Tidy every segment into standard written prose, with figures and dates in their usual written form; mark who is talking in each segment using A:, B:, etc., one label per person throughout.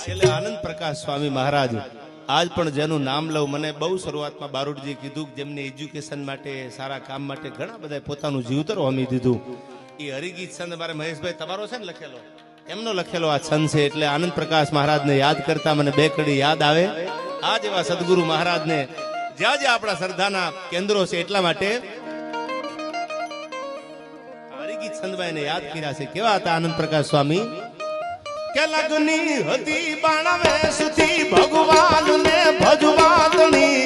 A: છેલ્લે આનંદ પ્રકાશ સ્વામી મહારાજ આજ પણ જેનું નામ લઉં, મને બહુ શરૂઆતમાં બારોટજી કીધું કે જેમને એજ્યુકેશન માટે સારા કામ માટે ઘણા બધા પોતાનું જીવતર હોમી દીધું, એ હરિગીત છંદ મારે મહેશભાઈ તમારો છે ને લખેલો, એમનો લખેલો આ છંદ છે. એટલે આનંદ પ્રકાશ મહારાજને યાદ કરતા મને બે કડી યાદ આવે. આ જેવા સદગુરુ મહારાજને જ્યાં જ્યાં આપણા શ્રદ્ધાના કેન્દ્રો છે એટલા માટે હરિગીત છંદમાં એને યાદ કર્યા છે. કેવા હતા આનંદ પ્રકાશ સ્વામી? કે લગની હતી બાણવે સુથી ભગવાન ને ભજવાતની,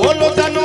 A: ઓલો તનો